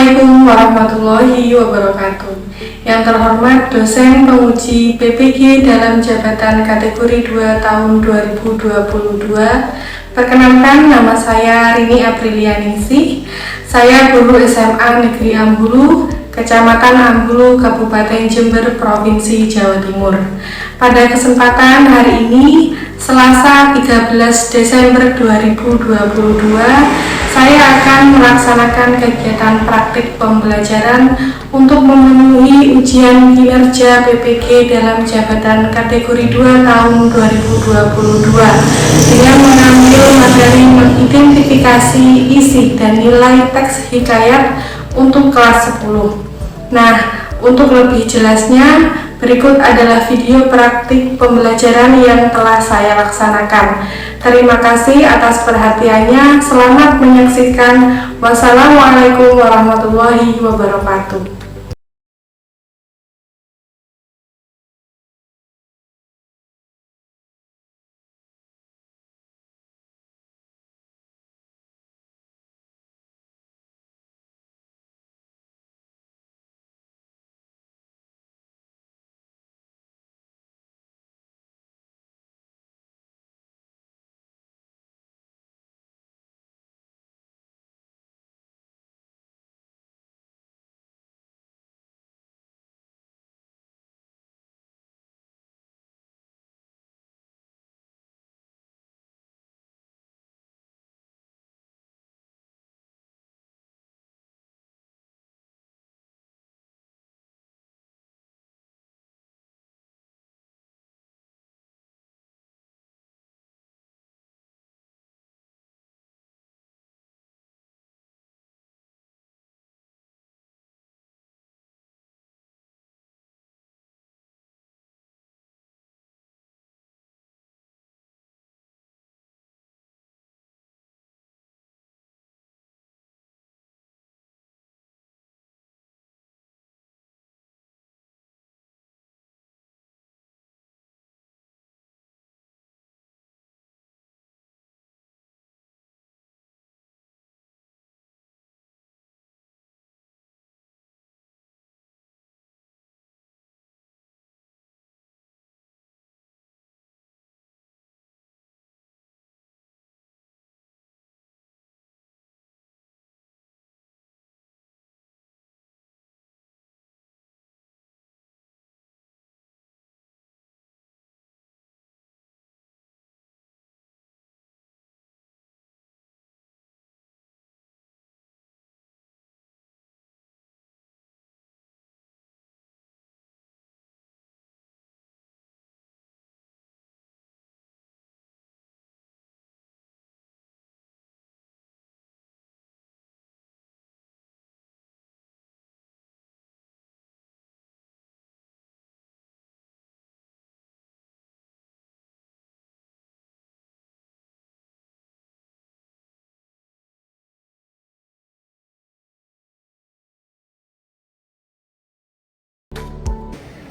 Assalamualaikum warahmatullahi wabarakatuh. Yang terhormat dosen penguji PPG dalam jabatan kategori 2 tahun 2022. Perkenalkan, nama saya Rini Aprilianingsih. Saya guru SMA Negeri Ambulu, Kecamatan Ambulu, Kabupaten Jember, Provinsi Jawa Timur. Pada kesempatan hari ini, Selasa 13 Desember 2022, saya akan melaksanakan kegiatan praktik pembelajaran untuk memenuhi ujian kinerja PPG dalam jabatan kategori 2 tahun 2022 dengan mengambil materi mengidentifikasi isi dan nilai teks hikayat untuk kelas 10. Nah, untuk lebih jelasnya, berikut adalah video praktik pembelajaran yang telah saya laksanakan. Terima kasih atas perhatiannya. Selamat menyaksikan. Wassalamualaikum warahmatullahi wabarakatuh.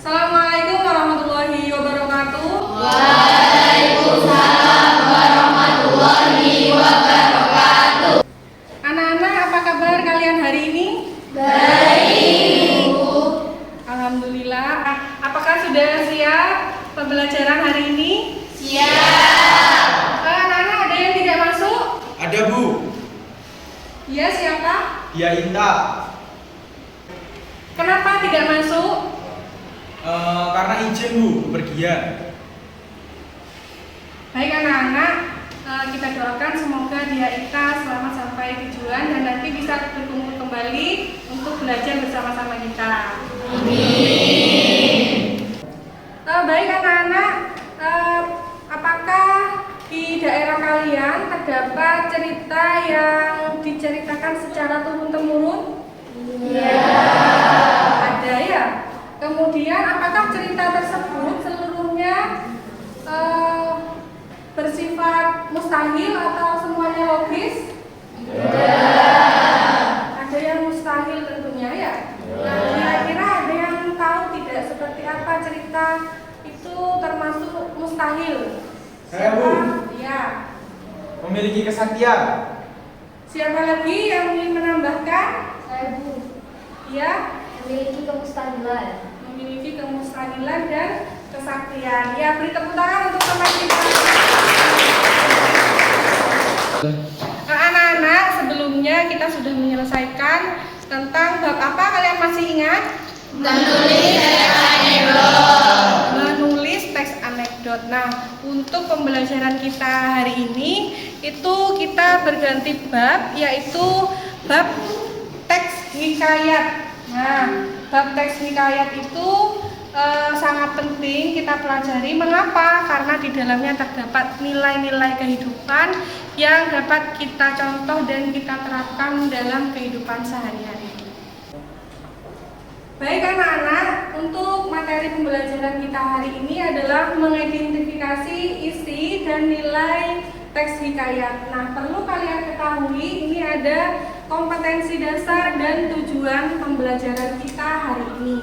Assalamualaikum warahmatullahi wabarakatuh. Waalaikumsalam warahmatullahi wabarakatuh. Anak-anak, apa kabar kalian hari ini? Baik, Bu. Alhamdulillah. Apakah sudah siap pembelajaran hari ini? Siap. Anak-anak, ada yang tidak masuk? Ada, Bu. Iya, siapa? Ya, Inta. Kenapa tidak masuk? Karena izin, Bu, bepergian. Baik anak-anak, kita doakan semoga dia Ita selamat sampai tujuan dan nanti bisa berkumpul kembali untuk belajar bersama-sama kita. Amin. Baik anak-anak, apakah di daerah kalian terdapat cerita yang diceritakan secara turun-temurun? Ya. Ada ya? Kemudian apakah cerita tersebut seluruhnya bersifat mustahil atau semuanya logis? Ada yang mustahil tentunya ya. Nah, kira-kira ada yang tahu tidak seperti apa cerita itu termasuk mustahil? Saya, Bu. Ya. Memiliki kesaktian. Siapa lagi yang ingin menambahkan? Saya Bu. Ya, Memiliki kemustahilan. memiliki kemustahilan dan kesaktian. Ya, beri tepuk tangan untuk teman kita. Anak-anak, sebelumnya kita sudah menyelesaikan tentang bab apa, kalian masih ingat? Menulis teks anekdot. Nah, untuk pembelajaran kita hari ini itu kita berganti bab, yaitu bab teks hikayat. Nah, bab teks hikayat itu sangat penting kita pelajari. Mengapa? Karena di dalamnya terdapat nilai-nilai kehidupan yang dapat kita contoh dan kita terapkan dalam kehidupan sehari-hari. Baik anak-anak, untuk materi pembelajaran kita hari ini adalah mengidentifikasi isi dan nilai teks hikayat. Nah, perlu kalian ketahui ini ada kompetensi dasar dan tujuan pembelajaran kita hari ini.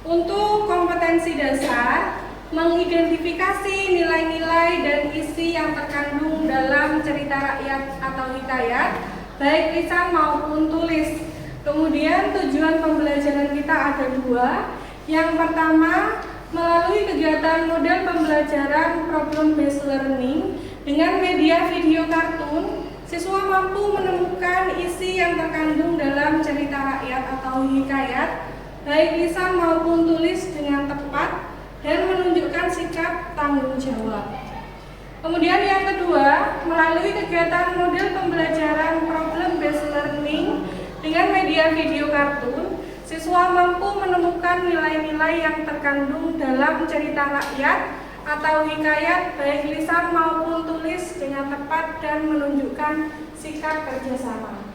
Untuk kompetensi dasar, mengidentifikasi nilai-nilai dan isi yang terkandung dalam cerita rakyat atau hikayat, baik lisan maupun tulis. Kemudian tujuan pembelajaran kita ada dua. Yang pertama, melalui kegiatan model pembelajaran problem based learning dengan media video kartun, siswa mampu menemukan isi yang terkandung dalam cerita rakyat atau hikayat, baik lisan maupun tulis dengan tepat dan menunjukkan sikap tanggung jawab. Kemudian yang kedua, melalui kegiatan model pembelajaran problem based learning dengan media video kartun, siswa mampu menemukan nilai-nilai yang terkandung dalam cerita rakyat atau hikayat baik lisan maupun tulis dengan tepat dan menunjukkan sikap kerjasama.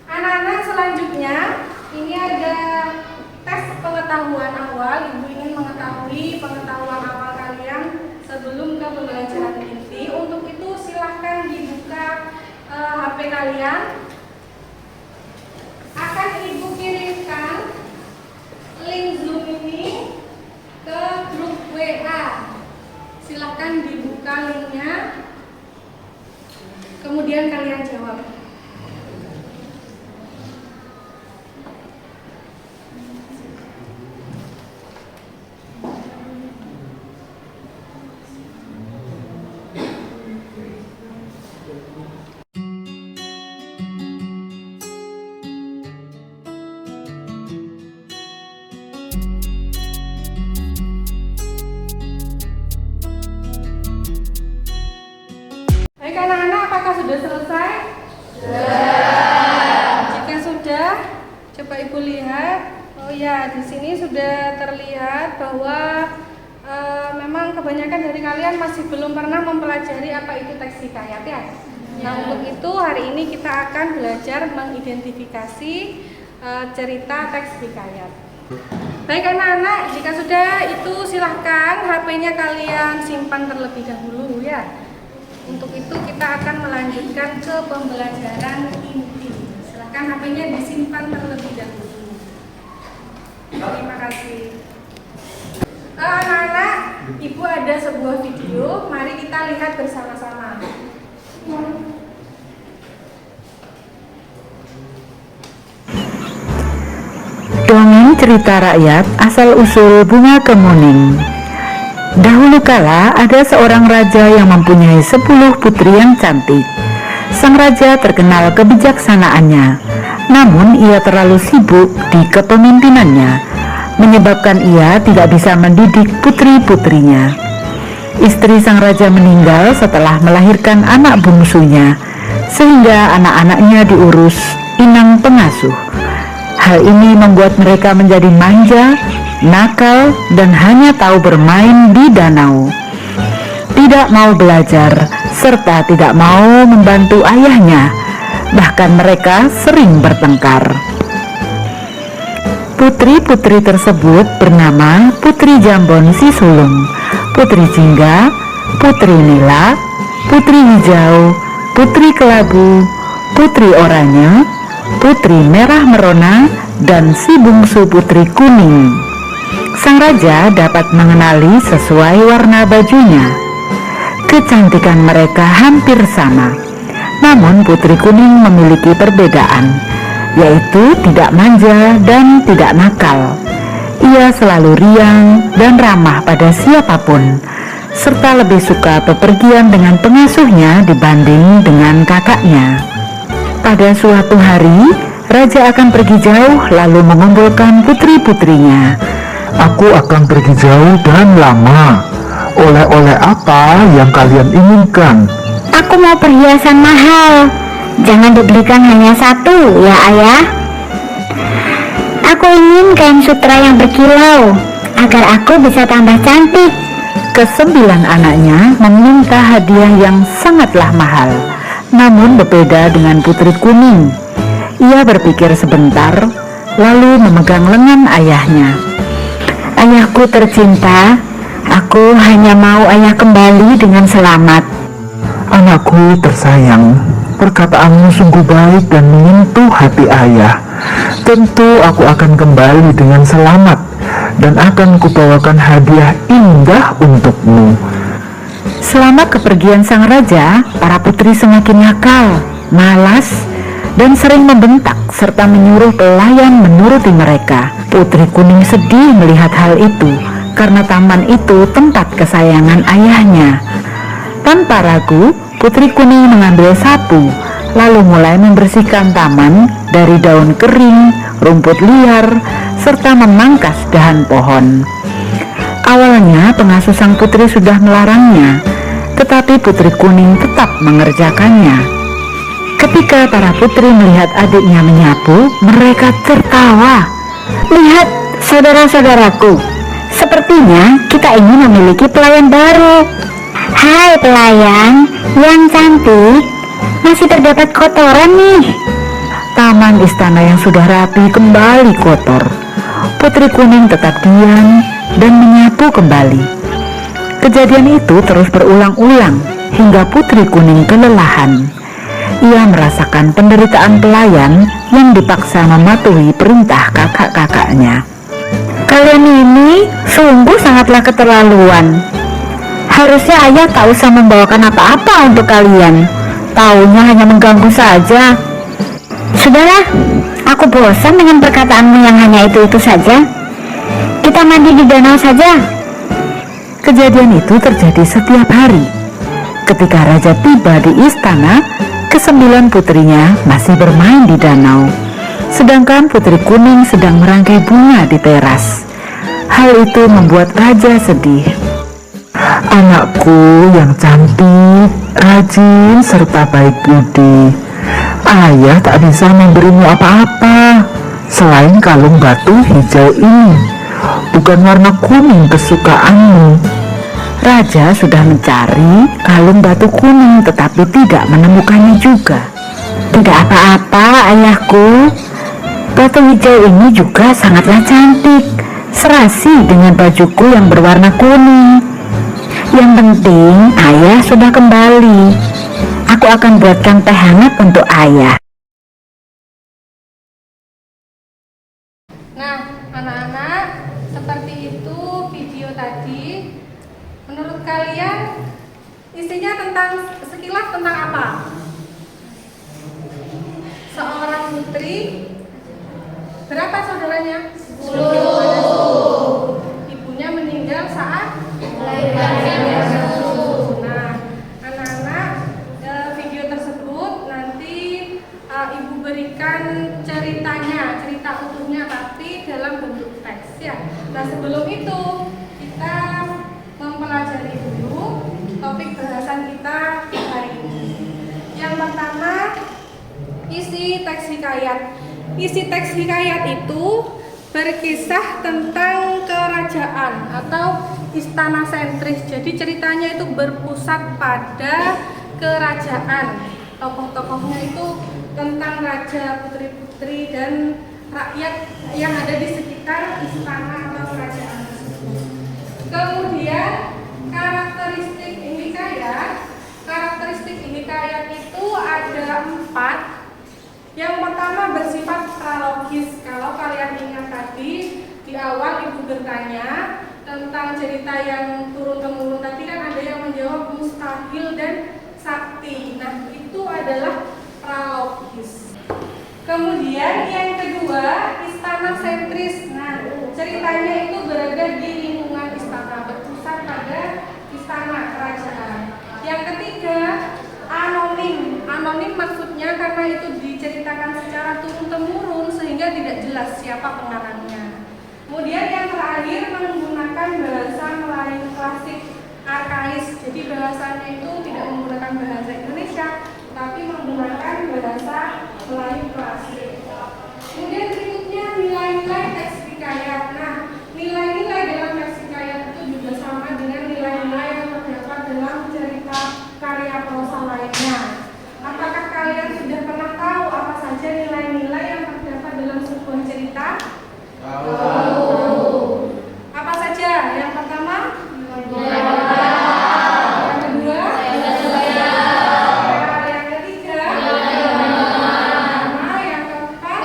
Anak-anak, selanjutnya ini ada tes pengetahuan awal. Ibu ingin mengetahui pengetahuan awal kalian sebelum ke pembelajaran inti. Untuk itu silahkan dibuka HP kalian. Akan ibu kirimkan link Zoom ini ke grup WA. Silahkan dibuka linknya, kemudian kalian jawab. Baik anak-anak, apakah sudah selesai? Jika sudah, coba ibu lihat. Oh ya, di sini sudah terlihat bahwa memang kebanyakan dari kalian masih belum pernah mempelajari apa itu teks hikayat ya. Nah, untuk itu hari ini kita akan belajar mengidentifikasi cerita teks hikayat. Baik anak-anak, jika sudah itu silahkan HP-nya kalian simpan terlebih dahulu ya. Untuk itu kita akan melanjutkan ke pembelajaran inti. Silahkan HP-nya disimpan terlebih dahulu. Terima kasih. Anak-anak, ibu ada sebuah video. Mari kita lihat bersama-sama. Dongeng cerita rakyat asal-usul bunga kemuning. Dahulu kala ada seorang raja yang mempunyai 10 putri yang cantik. Sang raja terkenal kebijaksanaannya, namun ia terlalu sibuk di kepemimpinannya, menyebabkan ia tidak bisa mendidik putri-putrinya. Istri sang raja meninggal setelah melahirkan anak bungsunya, sehingga anak-anaknya diurus inang pengasuh. Hal ini membuat mereka menjadi manja, nakal, dan hanya tahu bermain di danau. Tidak mau belajar, serta tidak mau membantu ayahnya. Bahkan mereka sering bertengkar. Putri-putri tersebut bernama Putri Jambon Si Sulung, Putri Jingga, Putri Nila, Putri Hijau, Putri Kelabu, Putri Oranye, Putri Merah Merona, dan si bungsu Putri Kuning. Sang raja dapat mengenali sesuai warna bajunya. Kecantikan mereka hampir sama, namun Putri Kuning memiliki perbedaan. yaitu tidak manja dan tidak nakal. Ia selalu riang dan ramah pada siapapun, serta lebih suka bepergian dengan pengasuhnya dibanding dengan kakaknya. Pada suatu hari, raja akan pergi jauh lalu mengumpulkan putri-putrinya. Aku akan pergi jauh dan lama. Oleh-oleh apa yang kalian inginkan? Aku mau perhiasan mahal. Jangan dibelikan hanya satu, ya ayah. Aku ingin kain sutra yang berkilau, agar aku bisa tambah cantik. Kesembilan anaknya meminta hadiah yang sangatlah mahal, namun berbeda dengan putri kuning. Ia berpikir sebentar, lalu memegang lengan ayahnya. Ayahku tercinta, aku hanya mau ayah kembali dengan selamat. Anakku tersayang, perkataanmu sungguh baik dan menyentuh hati ayah. Tentu aku akan kembali dengan selamat dan akan kubawakan hadiah indah untukmu. Selama kepergian sang raja, para putri semakin nakal, malas, dan sering membentak serta menyuruh pelayan menuruti mereka. Putri kuning sedih melihat hal itu karena taman itu tempat kesayangan ayahnya. Tanpa ragu, putri kuning mengambil sapu lalu mulai membersihkan taman dari daun kering, rumput liar, serta memangkas dahan pohon. Awalnya pengasuh sang putri sudah melarangnya, tetapi putri kuning tetap mengerjakannya. Ketika para putri melihat adiknya menyapu, mereka tertawa. Lihat saudara-saudaraku, sepertinya kita ingin memiliki pelayan baru. Hai pelayan yang cantik, masih terdapat kotoran nih. Taman istana yang sudah rapi kembali kotor. Putri kuning tetap diam dan menyapu kembali. Kejadian itu terus berulang-ulang hingga putri kuning kelelahan. Ia merasakan penderitaan pelayan yang dipaksa mematuhi perintah kakak-kakaknya. Kalian ini sungguh sangatlah keterlaluan. Harusnya ayah tak usah membawakan apa-apa untuk kalian. Taunya hanya mengganggu saja. Sudahlah, aku bosan dengan perkataanmu yang hanya itu-itu saja. Kita mandi di danau saja. Kejadian itu terjadi setiap hari. Ketika raja tiba di istana, kesembilan putrinya masih bermain di danau, sedangkan putri kuning sedang merangkai bunga di teras. Hal itu membuat raja sedih. Anakku yang cantik, rajin, serta baik budi. Ayah tak bisa memberimu apa-apa selain kalung batu hijau ini. Bukan warna kuning kesukaanmu. Raja sudah mencari kalung batu kuning tetapi tidak menemukannya juga. Tidak apa-apa ayahku. Batu hijau ini juga sangatlah cantik, serasi dengan bajuku yang berwarna kuning. Yang penting ayah sudah kembali. Aku akan buatkan teh hangat untuk ayah. Nah, anak-anak, seperti itu video tadi. Menurut kalian isinya sekilas tentang apa? Seorang putri, berapa saudaranya? 10. Ibunya meninggal saat melahirkan. Nah, anak-anak, video tersebut nanti ibu berikan cerita utuhnya tapi dalam bentuk teks ya. Nah, sebelum itu kita mempelajari dulu topik bahasan kita hari ini. Yang pertama, isi teks hikayat. Isi teks hikayat itu berkisah tentang kerajaan atau istana sentris. Jadi ceritanya itu berpusat pada kerajaan. Tokoh-tokohnya itu tentang raja, putri-putri, dan rakyat yang ada di sekitar istana atau kerajaan tersebut. Kemudian karakteristik hikayat itu ada 4. Yang pertama bersifat prologis. Kalau kalian ingat tadi di awal ibu bertanya tentang cerita yang turun-temurun tadi, kan ada yang menjawab mustahil dan sakti. Nah, itu adalah prologis. Kemudian yang kedua, istana sentris. Nah, ceritanya itu berada di lingkungan istana, berpusat pada istana kerajaan. Yang ketiga, anonim. Anonim maksudnya karena itu diceritakan secara turun-temurun sehingga tidak jelas siapa pengarangnya. Kemudian yang terakhir, menggunakan bahasa Melayu klasik arkais. Jadi bahasanya itu tidak menggunakan bahasa Indonesia, tapi menggunakan bahasa Melayu klasik. Kemudian berikutnya nilai-nilai teks hikayat. Nah, nilai-nilai dalam teks hikayat itu juga sama dengan nilai-nilai yang terdapat dalam cerita karya prosa lainnya. Apakah kalian sudah pernah tahu apa saja nilai-nilai yang terdapat dalam sebuah cerita? Tahu. Apa saja? Yang pertama, yang kedua, yang ketiga, yang keempat,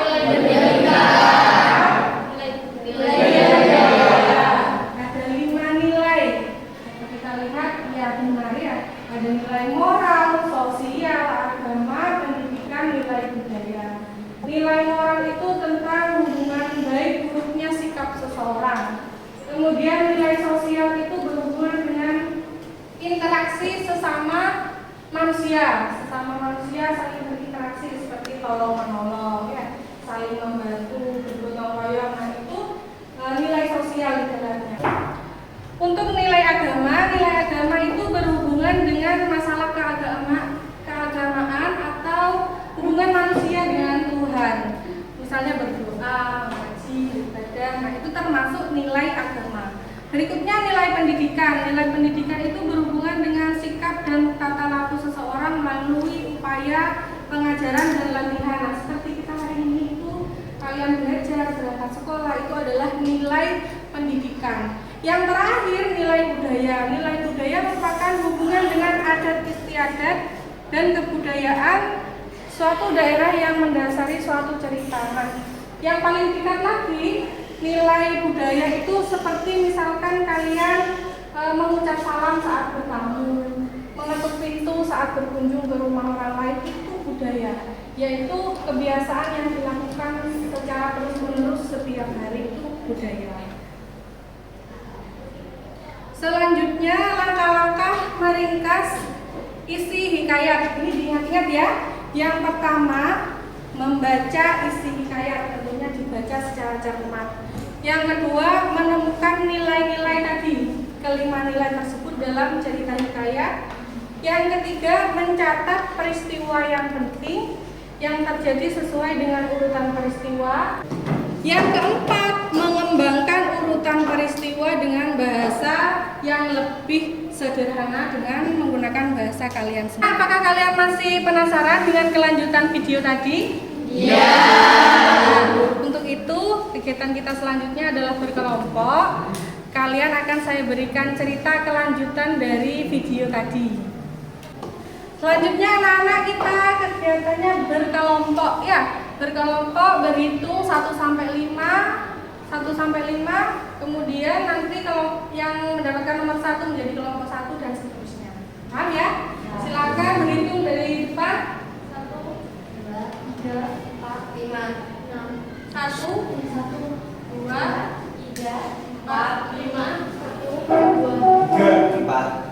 ada 5 nilai. Kita lihat, ya benar ya. Ada nilai moral, sosial, agama, pendidikan, nilai budaya. Nilai moral itu tentang hubungan baik buruknya sikap seseorang. Kemudian nilai sosial itu berhubungan dengan interaksi sesama manusia. Sesama manusia saling berinteraksi seperti tolong menolong, ya, saling membantu, bergotong royong. Nah, itu nilai sosial di dalamnya. Untuk nilai agama itu berhubungan dengan masalah keagamaan atau hubungan manusia dengan Tuhan. Misalnya berdoa, mengaji, beribadah. Nah, itu termasuk nilai agama. Berikutnya nilai pendidikan. Nilai pendidikan itu berhubungan dengan sikap dan tata laku seseorang melalui upaya pengajaran dan latihan. Nah, seperti kita hari ini itu kalian belajar, berangkat sekolah, itu adalah nilai pendidikan. Yang terakhir nilai budaya. Nilai budaya merupakan hubungan dengan adat istiadat dan kebudayaan suatu daerah yang mendasari suatu cerita. Nah, yang paling dekat lagi, nilai budaya itu seperti misalkan kalian mengucap salam saat bertamu, mengetuk pintu saat berkunjung ke rumah orang lain, itu budaya, yaitu kebiasaan yang dilakukan secara terus-menerus setiap hari, itu budaya. Selanjutnya, langkah-langkah meringkas isi hikayat. Ini diingat-ingat ya. Yang pertama, membaca isi hikayat, tentunya dibaca secara cermat. Yang kedua, menemukan nilai-nilai tadi, kelima nilai tersebut dalam cerita hikayat. Yang ketiga, mencatat peristiwa yang penting yang terjadi sesuai dengan urutan peristiwa. Yang keempat, mengembangkan urutan peristiwa dengan bahasa yang lebih sederhana dengan menggunakan bahasa kalian sendiri. Apakah kalian masih penasaran dengan kelanjutan video tadi? Iya. Untuk itu, kegiatan kita selanjutnya adalah berkelompok. Kalian akan saya berikan cerita kelanjutan dari video tadi. Selanjutnya anak-anak kita kegiatannya berkelompok ya. Berkelompok berhitung 1 sampai 5, kemudian nanti kalau yang mendapatkan nomor 1 menjadi kelompok 1 dan seterusnya. Paham ya? Silakan berhitung dari depan. 1, 2, 3, 4, 5, 6. 1, 2, 3, 4, 5, 1, 2, 3, 4.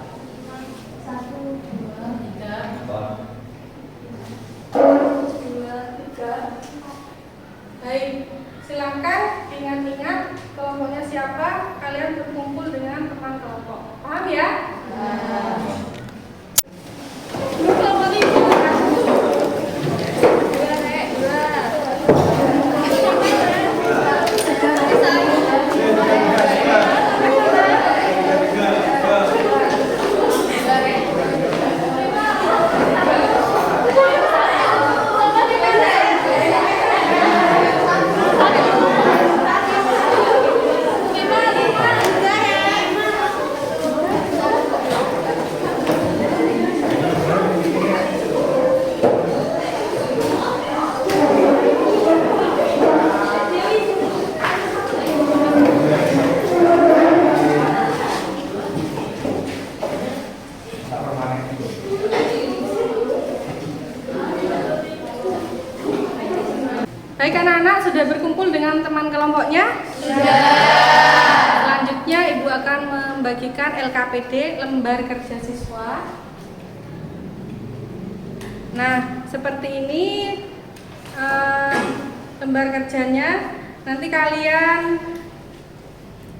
2, 3. Baik, silakan ingat-ingat kelompoknya siapa, kalian berkumpul dengan teman kelompok. Paham ya? Baik anak-anak, sudah berkumpul dengan teman kelompoknya? Sudah. Selanjutnya Ibu akan membagikan LKPD, lembar kerja siswa. Nah, seperti ini lembar kerjanya. Nanti kalian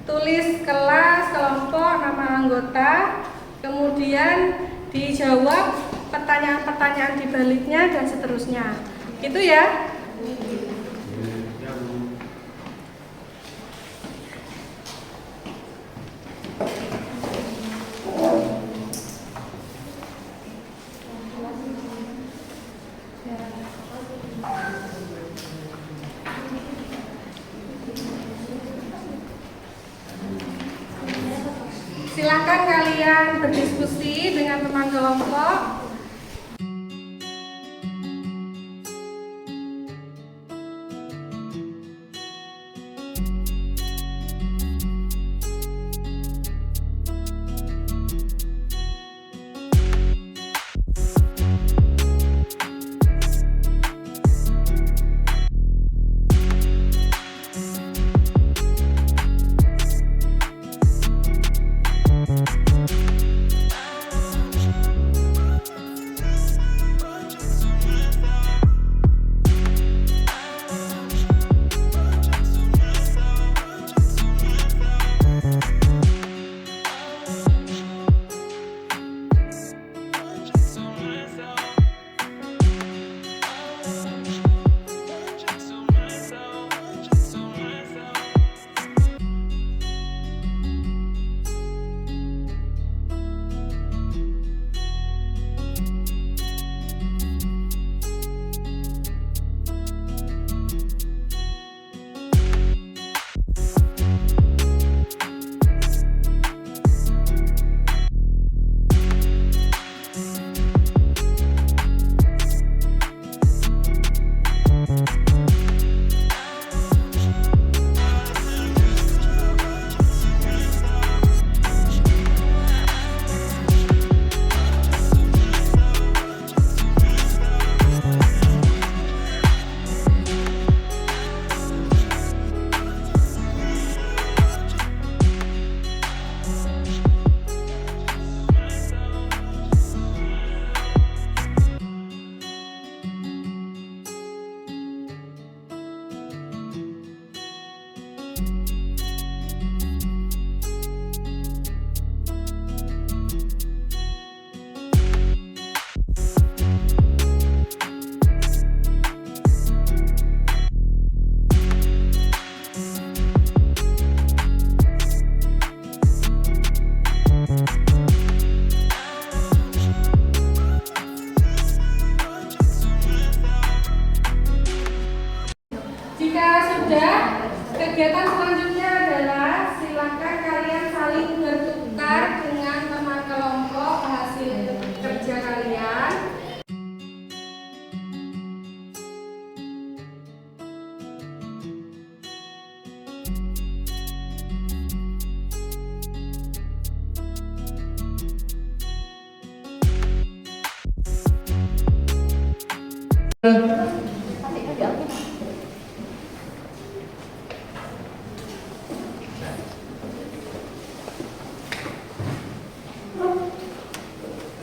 tulis kelas, kelompok, nama anggota, kemudian dijawab pertanyaan-pertanyaan di baliknya dan seterusnya. Gitu ya. Silakan kalian berdiskusi dengan teman kelompok. Jika sudah, kegiatan selanjutnya adalah silakan kalian saling bertukar dengan teman kelompok hasil kerja kalian.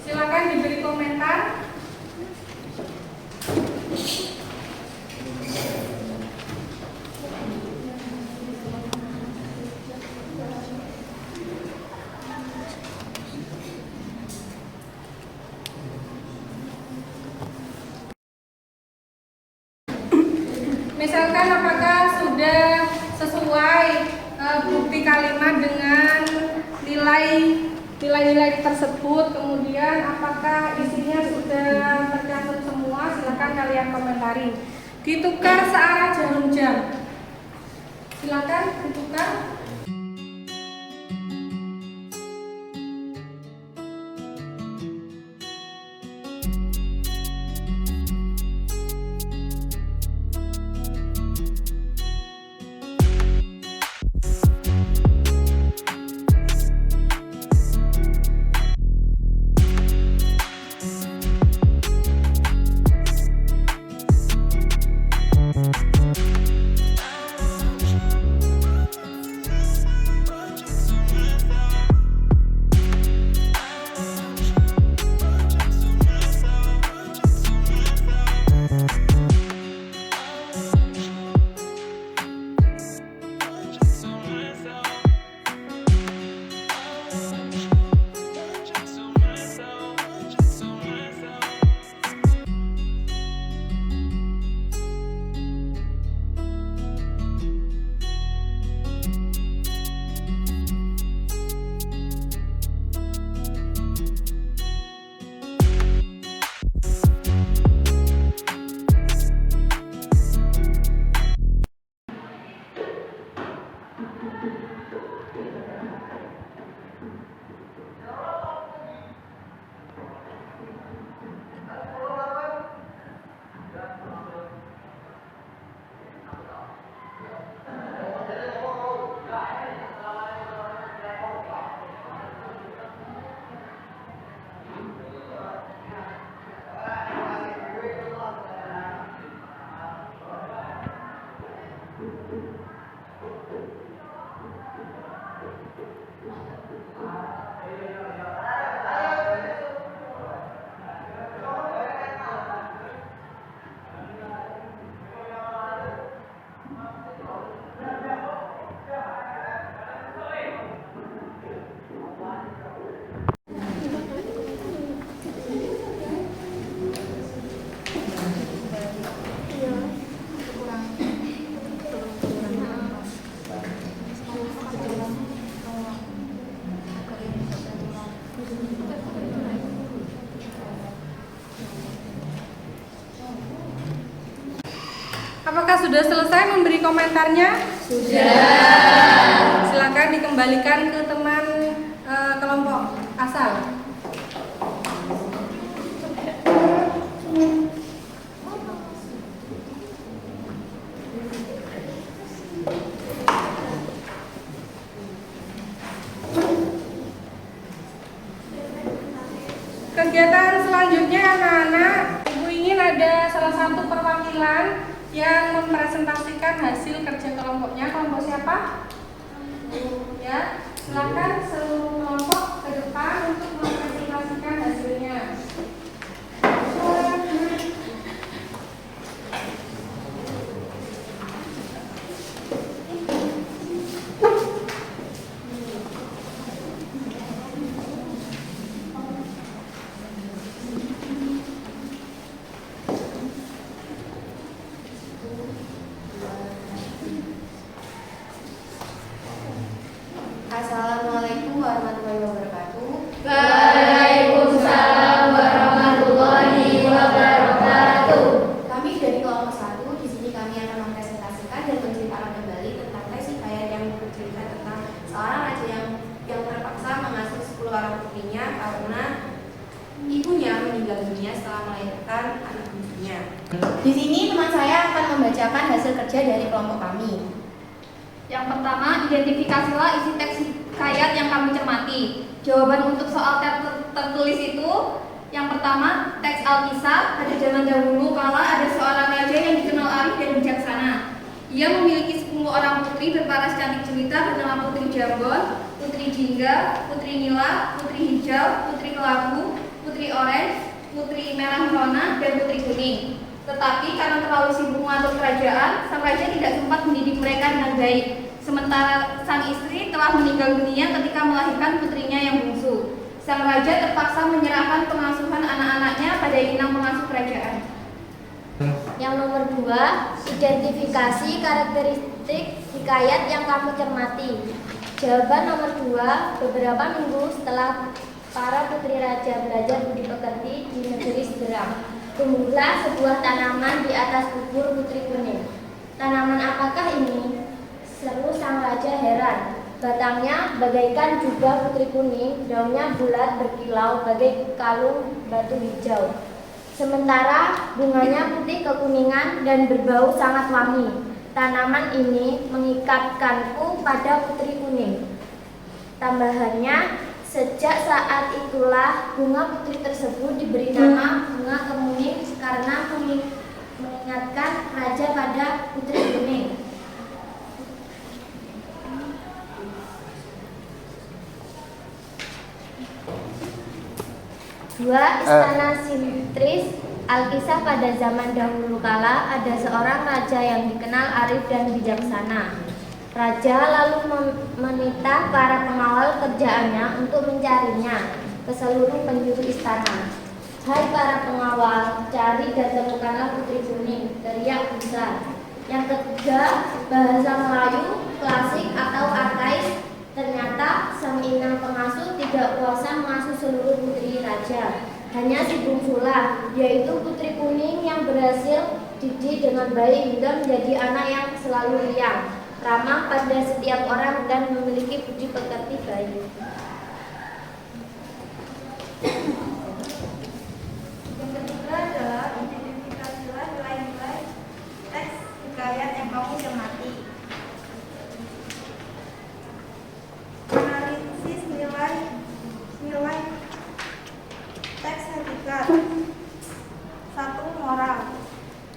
Silakan diberi komentar. Misalkan apakah sudah sesuai bukti kalimat dengan nilai-nilai tersebut, kemudian apakah isinya sudah tercantum semua, silakan kalian komentari. Ditukar searah jarum jam. Silakan ditukar. Apakah sudah selesai memberi komentarnya? Sudah. Silakan dikembalikan ke teman kelompok asal. Kegiatan selanjutnya anak-anak, Ibu ingin ada salah satu perwakilan yang mempresentasikan hasil kerja kelompoknya. Kelompok siapa? Ya, silakan seluruh kelompok ke depan untuk mempresentasikan hasilnya. Assalamualaikum warahmatullahi wabarakatuh. Waalaikumsalam warahmatullahi wabarakatuh. Kami dari kelompok 1 di sini kami akan mempresentasikan dan menceritakan kembali tentang tes hikayat yang bercerita tentang seorang raja yang terpaksa mengasuh 10 orang putrinya karena ibunya meninggal dunia setelah melahirkan anak bungsunya. Di sini teman saya akan membacakan hasil kerja dari kelompok kami. Yang pertama, identifikasilah isi teks hikayat yang kami cermati. Jawaban untuk soal tertulis itu, yang pertama, teks Alkisah. Pada zaman dahulu kala ada seorang raja yang dikenal arif dan bijaksana. Ia memiliki 10 orang putri berparas cantik jelita bernama Putri Jambon, Putri Jingga, Putri Nila, Putri Hijau, Putri Kelabu, Putri Orange, Putri Merah Merona, dan Putri Kuning. Tetapi karena terlalu sibuk mengatur kerajaan, sang raja tidak sempat mendidik mereka dengan baik. Sementara sang istri telah meninggal dunia ketika melahirkan putrinya yang bungsu. Sang raja terpaksa menyerahkan pengasuhan anak-anaknya pada inang pengasuh kerajaan. Yang nomor 2, identifikasi karakteristik hikayat yang kamu cermati. Jawaban nomor 2, beberapa minggu setelah para putri raja belajar budi pekerti di negeri Sederang, tumbuhlah sebuah tanaman di atas kubur Putri Kuning. Tanaman apakah ini? Seru sang raja heran. Batangnya bagaikan jubah Putri Kuning, daunnya bulat berkilau bagai kalung batu hijau. Sementara bunganya putih kekuningan dan berbau sangat wangi. Tanaman ini mengikatkanku pada Putri Kuning. Tambahannya, sejak saat itulah bunga putri tersebut diberi nama bunga kemuning karena mengingatkan raja pada Putri Kuning. Dua, Istana Sintris. Alkisah pada zaman dahulu kala ada seorang raja yang dikenal arif dan bijaksana. Raja lalu meminta para pengawal kerjaannya untuk mencarinya ke seluruh penjuru istana. Hai para pengawal, cari dan temukanlah Putri Kuning, teriak besar. Yang ketiga, bahasa Melayu klasik atau arkais. Ternyata sang inang pengasuh tidak kuasa mengasuh seluruh putri raja. Hanya si bungsulah, yaitu Putri Kuning yang berhasil didik dengan baik hingga menjadi anak yang selalu riang, ramah pada setiap orang dan memiliki budi pekerti baik. Yang ketiga adalah identifikasilah nilai-nilai teks hikayat yang kamu cermati. Analisis nilai teks hakikat. 1. Moral.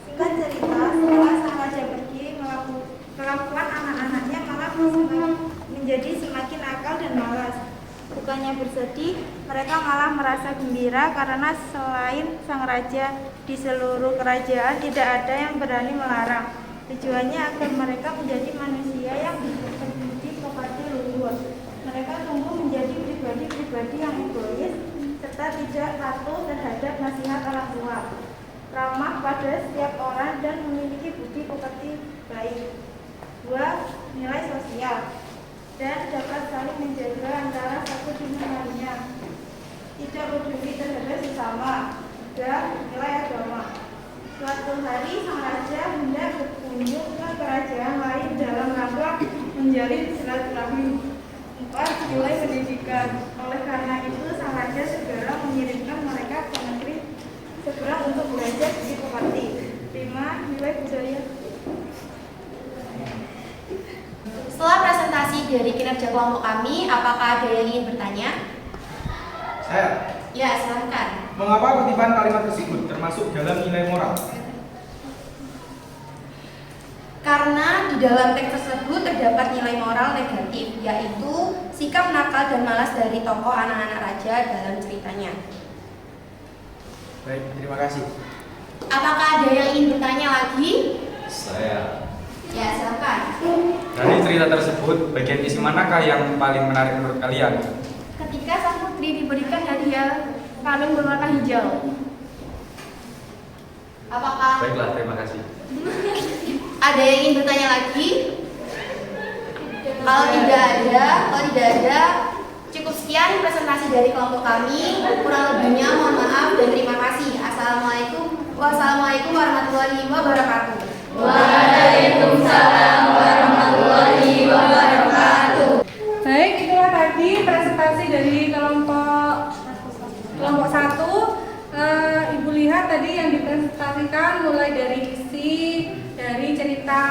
Singkat cerita, setelah sang raja pergi, kelakuan anak-anaknya malah menjadi semakin nakal dan malas. Bukannya bersedih, mereka malah merasa gembira karena selain sang raja, di seluruh kerajaan tidak ada yang berani melarang. Tujuannya agar mereka menjadi manusia yang berbudi pekerti luhur. Mereka tumbuh menjadi pribadi-pribadi yang egois serta tidak patuh terhadap nasihat orang tua, ramah pada setiap orang dan memiliki budi pekerti baik. 2. Nilai sosial dan dapat saling menjaga antara satu dengan lainnya, tidak peduli terhadap sesama. 3. Nilai agama Suatu hari sang raja hendak berkunjung ke kerajaan lain dalam rangka menjalin silaturahmi. 4. Nilai pendidikan. Oleh karena itu sang raja segera mengirimkan mereka ke negeri seberang untuk belajar di Pepati. 5. Nilai budaya. Setelah presentasi dari kinerja kelompok kami, apakah ada yang ingin bertanya? Saya. Ya, silakan. Mengapa kutipan kalimat tersebut termasuk dalam nilai moral? Karena di dalam teks tersebut terdapat nilai moral negatif, yaitu sikap nakal dan malas dari tokoh anak-anak raja dalam ceritanya. Baik, terima kasih. Apakah ada yang ingin bertanya lagi? Saya. Ya, silakan. Dari cerita tersebut, bagian isi manakah yang paling menarik menurut kalian? Ketika sang putri diberikan hadiah kalung berwarna hijau. Apakah Baiklah, terima kasih. ada yang ingin bertanya lagi? Kalau tidak ada, cukup sekian presentasi dari kelompok kami. Kurang lebihnya mohon maaf dan terima kasih. Wassalamualaikum warahmatullahi wabarakatuh. Waalaikumsalam warahmatullahi wabarakatuh. Baik, itulah tadi presentasi dari kelompok 1. Ibu lihat tadi yang dipresentasikan mulai dari isi dari cerita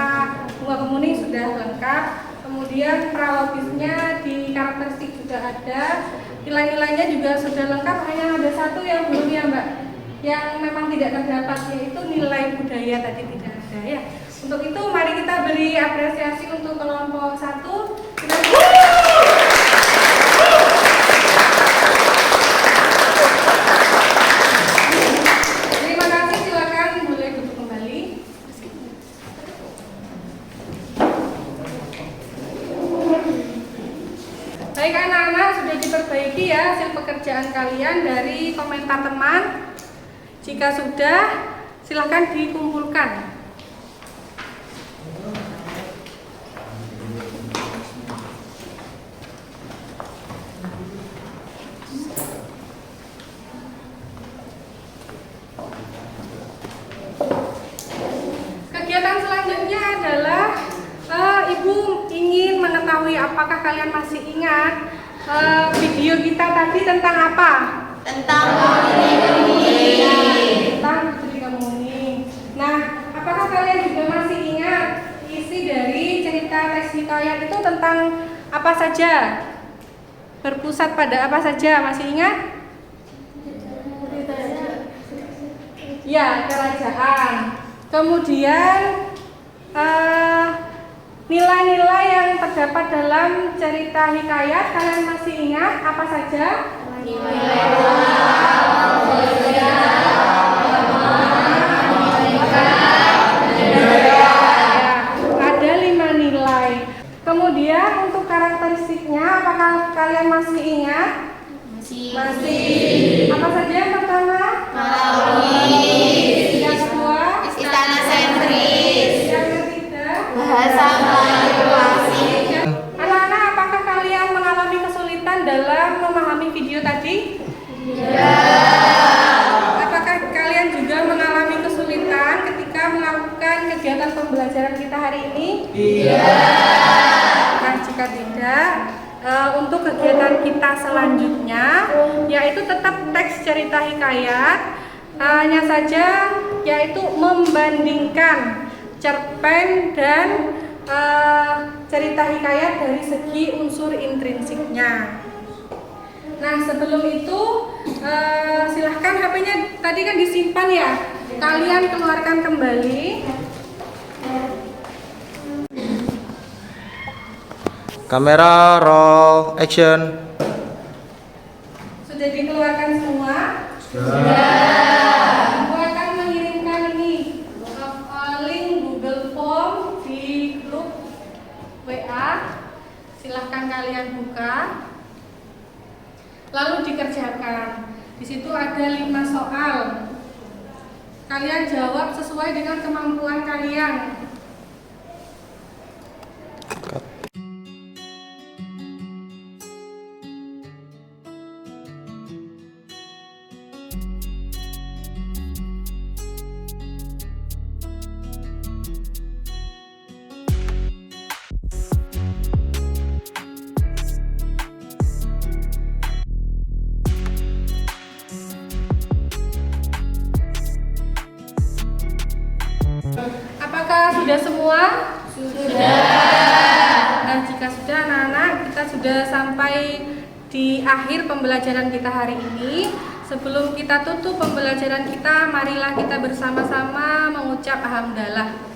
Bunga Kemuning sudah lengkap, kemudian pralogisnya di karakteristik juga ada, nilai-nilainya juga sudah lengkap. Hanya ada satu yang belum ya Mbak, yang memang tidak terdapat, yaitu nilai budaya tadi tidak ada ya. Untuk itu mari kita beri apresiasi untuk kelompok 1. Terima kasih, silakan boleh duduk kembali. Baik anak-anak, sudah diperbaiki ya hasil pekerjaan kalian dari komentar teman. Jika sudah, silakan dikumpulkan. Kegiatan selanjutnya adalah Ibu ingin mengetahui apakah kalian masih ingat video kita tadi tentang apa? Tentang Putri Kemuning. Tentang Putri Kemuning. Nah, apakah kalian juga masih ingat isi dari cerita teks hikayat itu tentang apa saja? Berpusat pada apa saja? Masih ingat? Ya, kerajaan. Kemudian nilai-nilai yang terdapat dalam cerita hikayat kalian masih ingat apa saja? Ada 5 nilai. Kemudian untuk karakteristiknya apakah kalian masih ingat? Masih. Apa saja yang pertama? Malawis. Yang kedua? Istana sentris. Yang ketiga? Bahasa Melayu klasik. Anak-anak, apakah kalian mengalami kesulitan dalam memahami video tadi? Ya. Apakah kalian juga mengalami kesulitan ketika melakukan kegiatan pembelajaran kita hari ini? Iya. Nah, jika tidak, untuk kegiatan kita selanjutnya, yaitu tetap teks cerita hikayat, hanya saja yaitu membandingkan cerpen dan cerita hikayat dari segi unsur intrinsiknya. Nah, sebelum itu silahkan HP-nya tadi kan disimpan ya, kalian keluarkan kembali. Kamera roll action. Sudah dikeluarkan semua? Aku akan mengirimkan ini link Google Form di grup WA. Silahkan kalian buka. Lalu dikerjakan. Di situ ada 5 soal. Kalian jawab sesuai dengan kemampuan kalian. sudah semua? Sudah. Nah, jika sudah anak-anak, kita sudah sampai di akhir pembelajaran kita hari ini. Sebelum kita tutup pembelajaran kita, marilah kita bersama-sama mengucap hamdalah.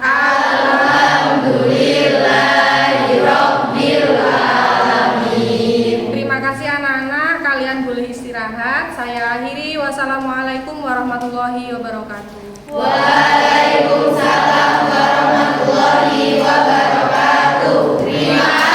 Alhamdulillahirobbilalamin. Terima kasih anak-anak, kalian boleh istirahat. Saya akhiri. Wassalamualaikum warahmatullahi wabarakatuh. Waalaikumsalam warahmatullahi wabarakatuh. Terima